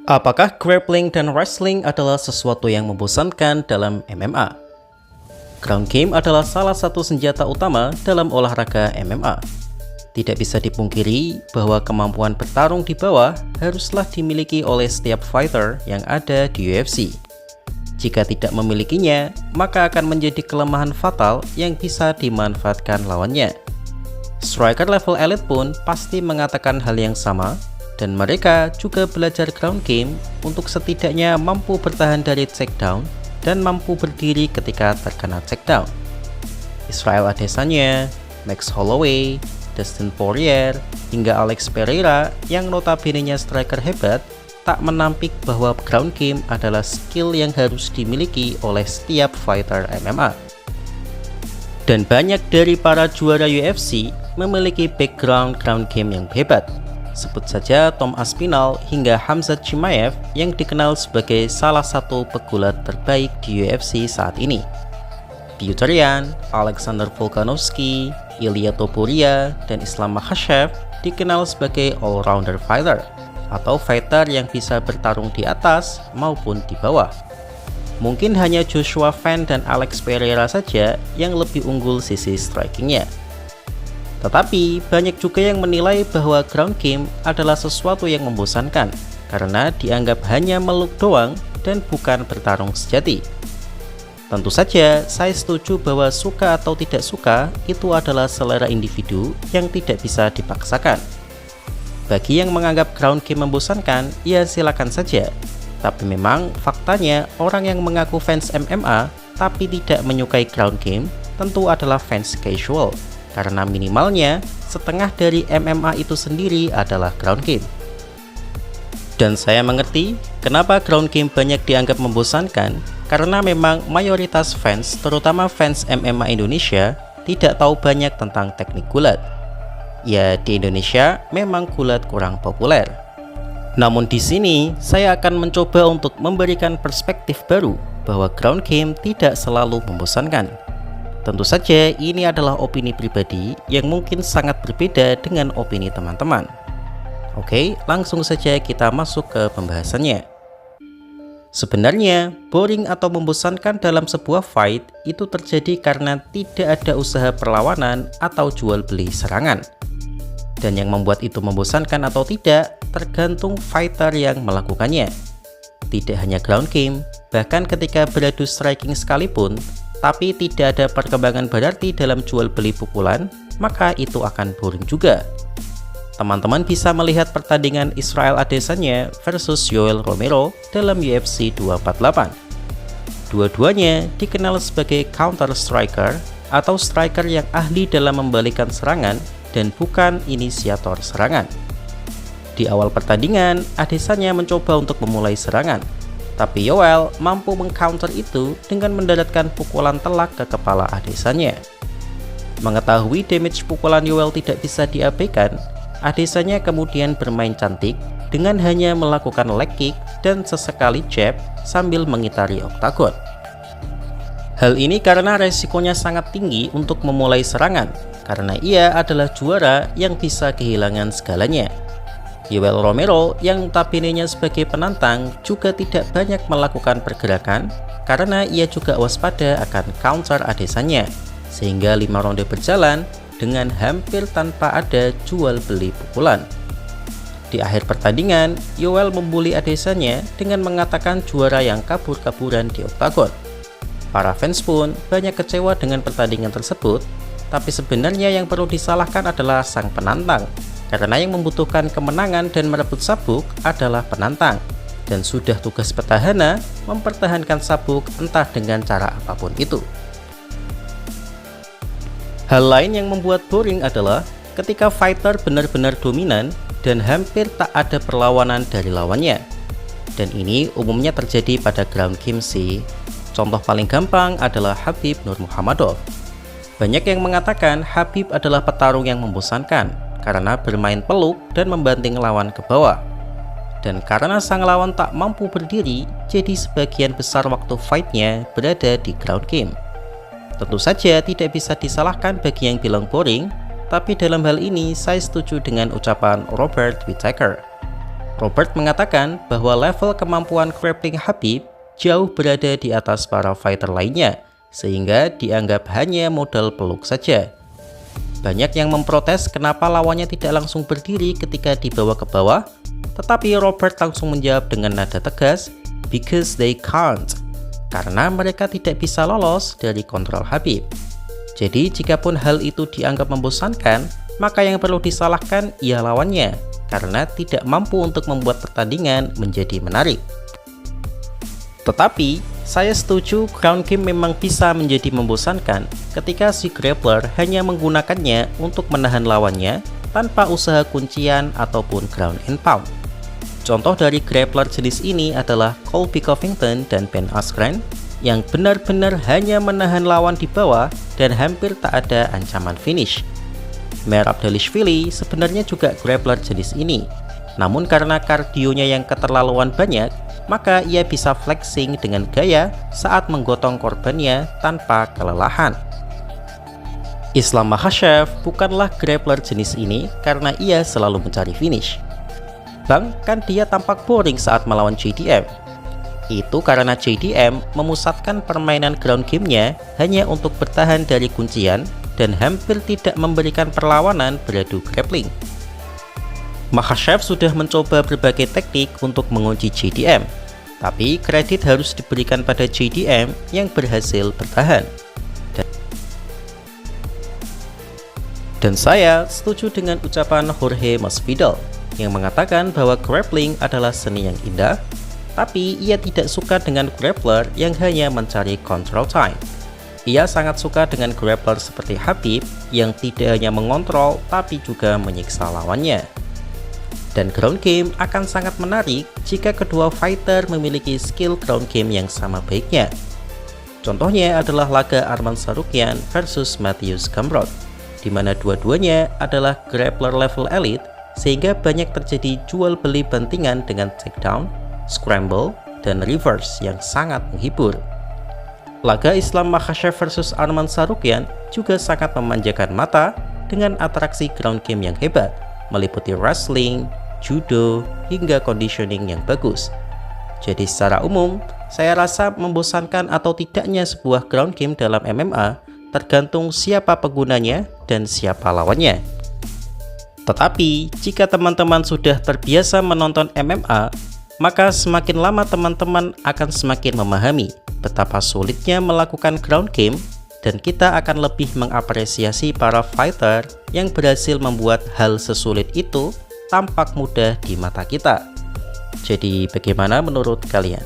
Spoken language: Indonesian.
Apakah grappling dan wrestling adalah sesuatu yang membosankan dalam MMA? Ground game adalah salah satu senjata utama dalam olahraga MMA. Tidak bisa dipungkiri bahwa kemampuan bertarung di bawah haruslah dimiliki oleh setiap fighter yang ada di UFC. Jika tidak memilikinya, maka akan menjadi kelemahan fatal yang bisa dimanfaatkan lawannya. Striker level elite pun pasti mengatakan hal yang sama, dan mereka juga belajar ground game untuk setidaknya mampu bertahan dari takedown dan mampu berdiri ketika terkena takedown. Israel Adesanya, Max Holloway, Dustin Poirier, hingga Alex Pereira yang notabene-nya striker hebat tak menampik bahwa ground game adalah skill yang harus dimiliki oleh setiap fighter MMA. Dan banyak dari para juara UFC memiliki background ground game yang hebat. Sebut saja Tom Aspinall hingga Khamzat Chimaev yang dikenal sebagai salah satu pegulat terbaik di UFC saat ini. Petr Yan, Alexander Volkanovski, Ilia Topuria, dan Islam Makhachev dikenal sebagai all-rounder fighter atau fighter yang bisa bertarung di atas maupun di bawah. Mungkin hanya Joshua Fan dan Alex Pereira saja yang lebih unggul sisi strikingnya. Tetapi banyak juga yang menilai bahwa ground game adalah sesuatu yang membosankan karena dianggap hanya meluk doang dan bukan bertarung sejati. Tentu saja saya setuju bahwa suka atau tidak suka itu adalah selera individu yang tidak bisa dipaksakan. Bagi yang menganggap ground game membosankan, ya silakan saja. Tapi memang faktanya orang yang mengaku fans MMA tapi tidak menyukai ground game tentu adalah fans casual. Karena minimalnya setengah dari MMA itu sendiri adalah ground game. Dan saya mengerti kenapa ground game banyak dianggap membosankan, karena memang mayoritas fans, terutama fans MMA Indonesia, tidak tahu banyak tentang teknik gulat. Ya, di Indonesia memang gulat kurang populer. Namun di sini saya akan mencoba untuk memberikan perspektif baru bahwa ground game tidak selalu membosankan. Tentu saja ini adalah opini pribadi yang mungkin sangat berbeda dengan opini teman-teman. Oke, langsung saja kita masuk ke pembahasannya. Sebenarnya, boring atau membosankan dalam sebuah fight itu terjadi karena tidak ada usaha perlawanan atau jual beli serangan. Dan yang membuat itu membosankan atau tidak tergantung fighter yang melakukannya. Tidak hanya ground game, bahkan ketika beradu striking sekalipun, tapi tidak ada perkembangan berarti dalam jual beli pukulan, maka itu akan boring juga. Teman-teman bisa melihat pertandingan Israel Adesanya versus Yoel Romero dalam UFC 248. Dua-duanya dikenal sebagai counter striker atau striker yang ahli dalam membalikan serangan dan bukan inisiator serangan. Di awal pertandingan, Adesanya mencoba untuk memulai serangan, tapi Yoel mampu mengcounter itu dengan mendaratkan pukulan telak ke kepala Adesanya. Mengetahui damage pukulan Yoel tidak bisa diabaikan, Adesanya kemudian bermain cantik dengan hanya melakukan leg kick dan sesekali jab sambil mengitari oktagon. Hal ini karena resikonya sangat tinggi untuk memulai serangan, karena ia adalah juara yang bisa kehilangan segalanya. Yoel Romero yang notabene-nya sebagai penantang juga tidak banyak melakukan pergerakan karena ia juga waspada akan counter Adesanya, sehingga 5 ronde berjalan dengan hampir tanpa ada jual beli pukulan. Di akhir pertandingan, Yoel membuli Adesanya dengan mengatakan juara yang kabur-kaburan di oktagon. Para fans pun banyak kecewa dengan pertandingan tersebut, tapi sebenarnya yang perlu disalahkan adalah sang penantang. Karena yang membutuhkan kemenangan dan merebut sabuk adalah penantang, dan sudah tugas petahana mempertahankan sabuk entah dengan cara apapun itu. Hal lain yang membuat boring adalah ketika fighter benar-benar dominan dan hampir tak ada perlawanan dari lawannya. Dan ini umumnya terjadi pada ground game sih. Contoh paling gampang adalah Khabib Nurmagomedov. Banyak yang mengatakan Khabib adalah petarung yang membosankan karena bermain peluk dan membanting lawan ke bawah. Dan karena sang lawan tak mampu berdiri, jadi sebagian besar waktu fightnya berada di ground game. Tentu saja tidak bisa disalahkan bagi yang bilang boring, tapi dalam hal ini saya setuju dengan ucapan Robert Whittaker. Robert mengatakan bahwa level kemampuan grappling Khabib jauh berada di atas para fighter lainnya, sehingga dianggap hanya modal peluk saja. Banyak yang memprotes kenapa lawannya tidak langsung berdiri ketika dibawa ke bawah, tetapi Robert langsung menjawab dengan nada tegas, "Because they can't." Karena mereka tidak bisa lolos dari kontrol Khabib. Jadi jikapun hal itu dianggap membosankan, maka yang perlu disalahkan ia lawannya, karena tidak mampu untuk membuat pertandingan menjadi menarik. Tetapi, saya setuju ground game memang bisa menjadi membosankan ketika si grappler hanya menggunakannya untuk menahan lawannya tanpa usaha kuncian ataupun ground and pound. Contoh dari grappler jenis ini adalah Colby Covington dan Ben Askren yang benar-benar hanya menahan lawan di bawah dan hampir tak ada ancaman finish. Merab Dvalishvili sebenarnya juga grappler jenis ini, namun karena kardionya yang keterlaluan banyak, maka ia bisa flexing dengan gaya saat menggotong korbannya tanpa kelelahan. Islam Makhachev bukanlah grappler jenis ini karena ia selalu mencari finish. Bang, kan dia tampak boring saat melawan JDM. Itu karena JDM memusatkan permainan ground game-nya hanya untuk bertahan dari kuncian dan hampir tidak memberikan perlawanan beradu grappling. Makhachev sudah mencoba berbagai teknik untuk mengunci JDM, tapi kredit harus diberikan pada JDM yang berhasil bertahan. Dan saya setuju dengan ucapan Jorge Masvidal yang mengatakan bahwa grappling adalah seni yang indah, tapi ia tidak suka dengan grappler yang hanya mencari control time. Ia sangat suka dengan grappler seperti Khabib yang tidak hanya mengontrol tapi juga menyiksa lawannya. Dan ground game akan sangat menarik jika kedua fighter memiliki skill ground game yang sama baiknya. Contohnya adalah laga Arman Tsarukyan versus Mateusz Gamrot, di mana dua-duanya adalah grappler level elite, sehingga banyak terjadi jual beli bantingan dengan takedown, scramble, dan reverse yang sangat menghibur. Laga Islam Makhachev versus Arman Tsarukyan juga sangat memanjakan mata dengan atraksi ground game yang hebat, meliputi wrestling, judo, hingga conditioning yang bagus. Jadi secara umum, saya rasa membosankan atau tidaknya sebuah ground game dalam MMA tergantung siapa penggunanya dan siapa lawannya. Tetapi, jika teman-teman sudah terbiasa menonton MMA, maka semakin lama teman-teman akan semakin memahami betapa sulitnya melakukan ground game, dan kita akan lebih mengapresiasi para fighter yang berhasil membuat hal sesulit itu tampak mudah di mata kita. Jadi, bagaimana menurut kalian?